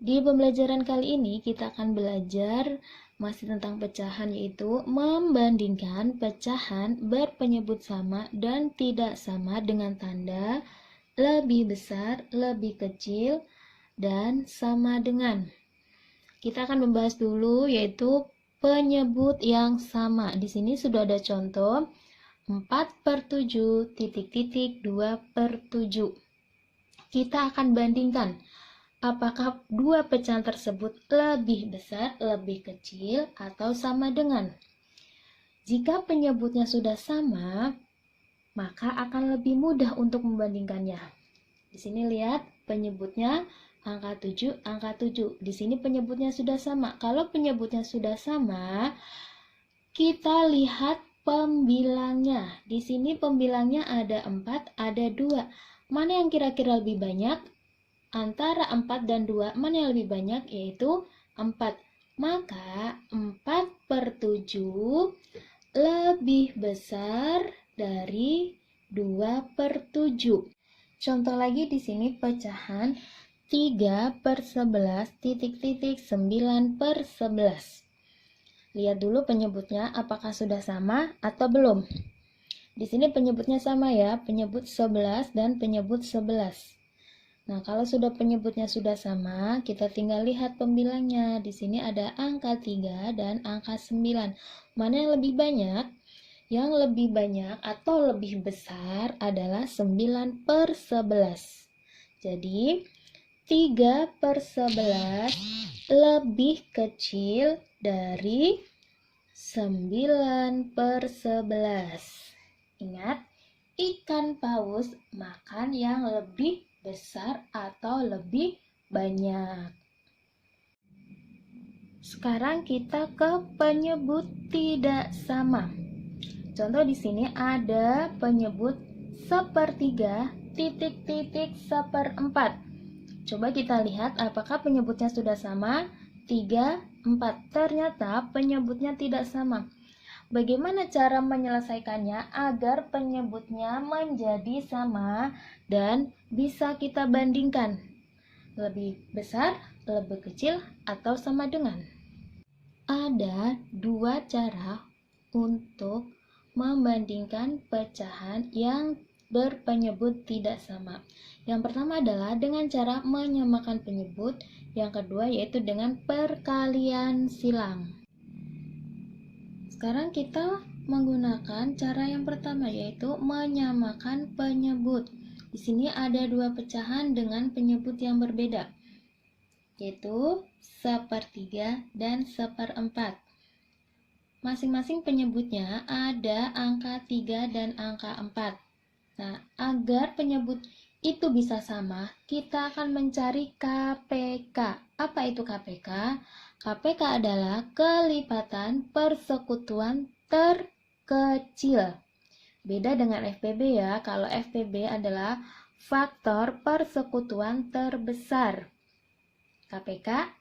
Di pembelajaran kali ini kita akan belajar masih tentang pecahan, yaitu membandingkan pecahan berpenyebut sama dan tidak sama dengan tanda lebih besar, lebih kecil, dan sama dengan. Kita akan membahas dulu yaitu penyebut yang sama. Di sini sudah ada contoh 4/7 titik-titik 2/7. Kita akan bandingkan apakah dua pecahan tersebut lebih besar, lebih kecil, atau sama dengan. Jika penyebutnya sudah sama, maka akan lebih mudah untuk membandingkannya. Di sini lihat penyebutnya angka 7, angka 7. Di sini penyebutnya sudah sama. Kalau penyebutnya sudah sama, kita lihat pembilangnya. Di sini pembilangnya ada 4, ada 2. Mana yang kira-kira lebih banyak? Antara 4 dan 2, mana yang lebih banyak? Yaitu 4. Maka 4/7 lebih besar dari 2/7. Contoh lagi di sini pecahan 3/11 titik-titik 9/11. Lihat dulu penyebutnya apakah sudah sama atau belum. Di sini penyebutnya sama ya, penyebut 11 dan penyebut 11. Nah, kalau sudah penyebutnya sudah sama, kita tinggal lihat pembilangnya. Di sini ada angka 3 dan angka 9. Mana yang lebih banyak? Yang lebih banyak atau lebih besar adalah 9/11. Jadi, 3/11 lebih kecil dari 9/11. Ingat, ikan paus makan yang lebih besar atau lebih banyak. Sekarang kita ke penyebut tidak sama. Contoh di sini ada penyebut 1/3 titik-titik 1/4. Coba kita lihat apakah penyebutnya sudah sama. 3, 4. Ternyata penyebutnya tidak sama. Bagaimana cara menyelesaikannya agar penyebutnya menjadi sama dan bisa kita bandingkan? Lebih besar, lebih kecil, atau sama dengan? Ada dua cara untuk membandingkan pecahan yang berpenyebut tidak sama. Yang pertama adalah dengan cara menyamakan penyebut, yang kedua yaitu dengan perkalian silang. Sekarang kita menggunakan cara yang pertama, yaitu menyamakan penyebut. Di sini ada dua pecahan dengan penyebut yang berbeda, yaitu 1/3 dan 1/4. Masing-masing penyebutnya ada angka 3 dan angka 4. Nah, agar penyebut itu bisa sama, kita akan mencari KPK. Apa itu KPK? KPK adalah kelipatan persekutuan terkecil. Beda dengan FPB ya. Kalau FPB adalah faktor persekutuan terbesar. KPK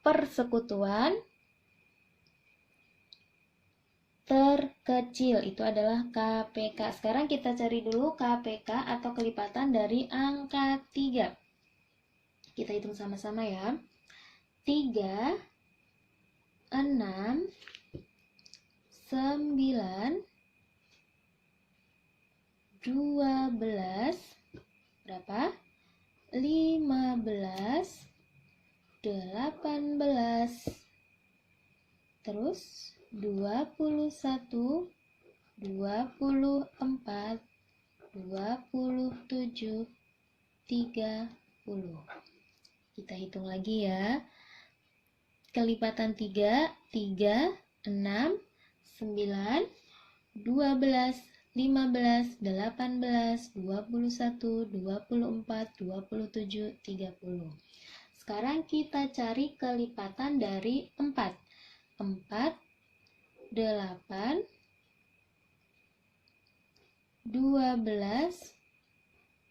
persekutuan terkecil, itu adalah KPK. Sekarang kita cari dulu KPK atau kelipatan dari angka 3. Kita hitung sama-sama ya. 3, 6, 9, 12, berapa? 15, 18, terus 21, 24, 27, 30. Kita hitung lagi ya. Kelipatan 3, 6, 9, 12, 15, 18, 21, 24, 27, 30. Sekarang kita cari kelipatan dari 4. 4, 8, 12,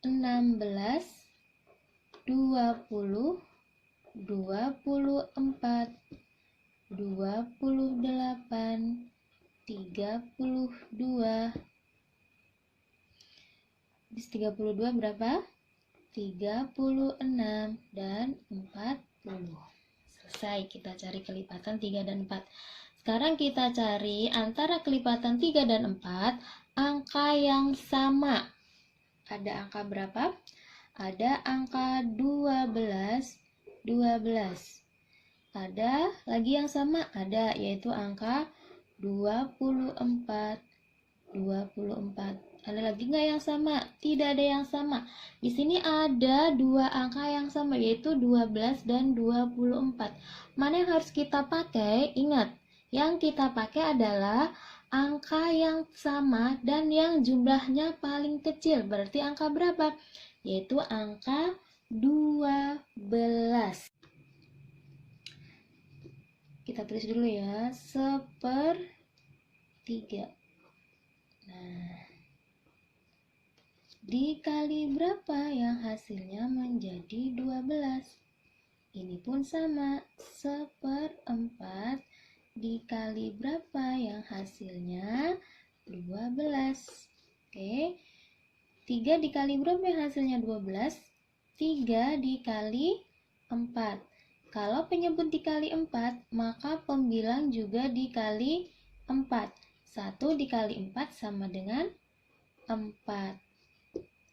16, 20, 24, 28, 32. Habis 32 berapa? 36 dan 40. Selesai, kita cari kelipatan 3 dan 4. Sekarang kita cari antara kelipatan 3 dan 4 angka yang sama. Ada angka berapa? Ada angka 12. Ada lagi yang sama? Ada, yaitu angka 24. Ada lagi nggak yang sama? Tidak ada yang sama. Di sini ada dua angka yang sama, yaitu 12 dan 24. Mana yang harus kita pakai? Ingat, yang kita pakai adalah angka yang sama dan yang jumlahnya paling kecil. Berarti angka berapa? Yaitu angka 12. Kita tulis dulu ya, 1/3. Nah, dikali berapa yang hasilnya menjadi 12? Ini pun sama, 1/4 dikali berapa yang hasilnya 12. Oke, 3 dikali berapa yang hasilnya 12? 3 dikali 4. Kalau penyebut dikali 4, maka pembilang juga dikali 4. 1 dikali 4 sama dengan 4.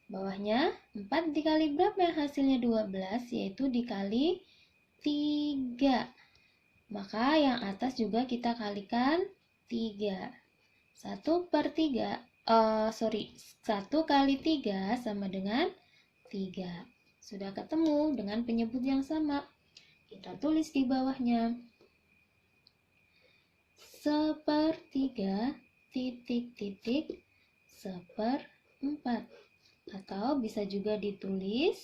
Bawahnya 4 dikali berapa yang hasilnya 12, yaitu dikali 3. Maka yang atas juga kita kalikan 3. 1/3, 1 kali 3 sama dengan 3. Sudah ketemu dengan penyebut yang sama. Kita tulis di bawahnya. 1/3 titik 1/4. Atau bisa juga ditulis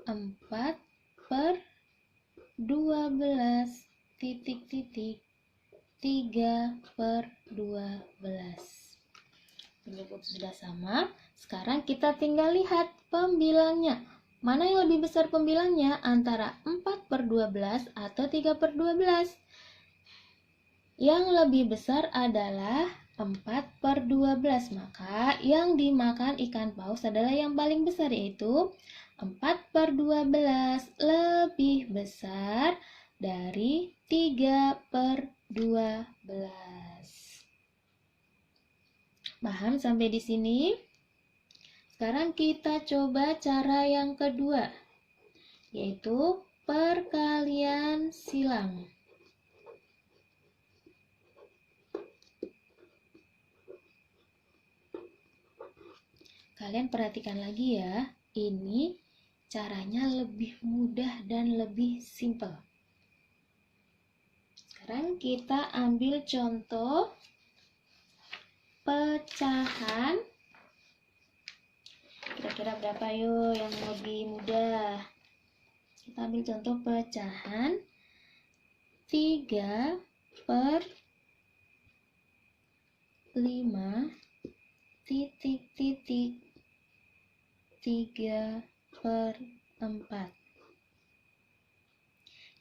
4/12 titik 3/12. Penyebut sudah sama. Sekarang kita tinggal lihat pembilangnya. Mana yang lebih besar pembilangnya, antara 4/12 atau 3/12? Yang lebih besar adalah 4/12. Maka yang dimakan ikan paus adalah yang paling besar, yaitu 4/12 lebih besar dari 3/12. Paham sampai di sini? Sekarang kita coba cara yang kedua, yaitu perkalian silang. Kalian perhatikan lagi ya, ini caranya lebih mudah dan lebih simpel. Sekarang kita ambil contoh pecahan. Kira-kira berapa yuk yang lebih mudah? Kita ambil contoh pecahan 3/5 titik 3/4.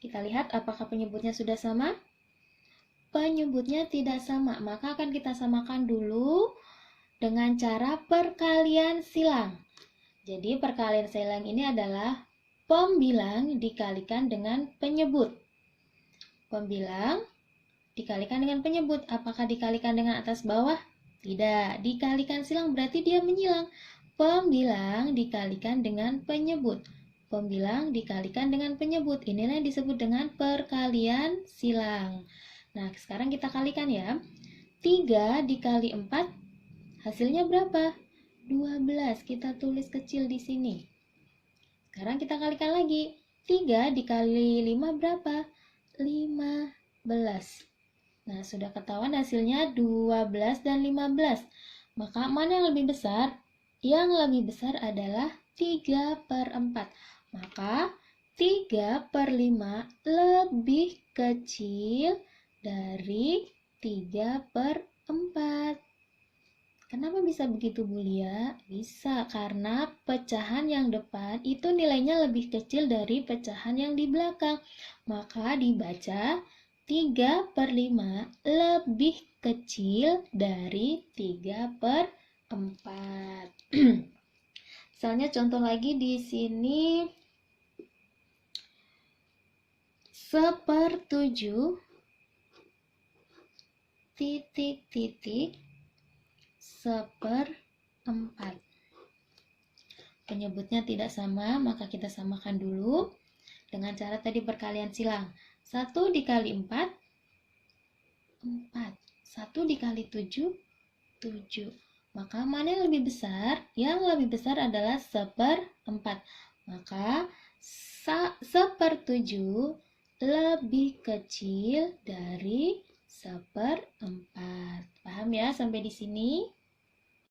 Kita lihat apakah penyebutnya sudah sama? Penyebutnya tidak sama, maka akan kita samakan dulu dengan cara perkalian silang. Jadi perkalian silang ini adalah pembilang dikalikan dengan penyebut. Pembilang dikalikan dengan penyebut. Apakah dikalikan dengan atas bawah? Tidak. Dikalikan silang berarti dia menyilang. Pembilang dikalikan dengan penyebut. Pembilang dikalikan dengan penyebut. Inilah yang disebut dengan perkalian silang. Nah, sekarang kita kalikan ya. 3 dikali 4 hasilnya berapa? 12. Kita tulis kecil di sini. Sekarang kita kalikan lagi. 3 dikali 5 berapa? 15. Nah, sudah ketahuan hasilnya 12 dan 15. Maka mana yang lebih besar? Yang lebih besar adalah 3/4. Maka 3/5 lebih kecil dari 3/4. Kenapa bisa begitu, Bu Lia? Bisa, karena pecahan yang depan itu nilainya lebih kecil dari pecahan yang di belakang. Maka dibaca 3/5 lebih kecil dari 3/4. Misalnya contoh lagi di sini 1/7 titik-titik 1/4. Penyebutnya tidak sama, maka kita samakan dulu dengan cara tadi perkalian silang. 1 dikali 4, 4. 1 dikali 7, 7. Maka mana yang lebih besar? Yang lebih besar adalah 1/4. Maka 1/7 lebih kecil dari 1/4. Paham ya sampai di sini?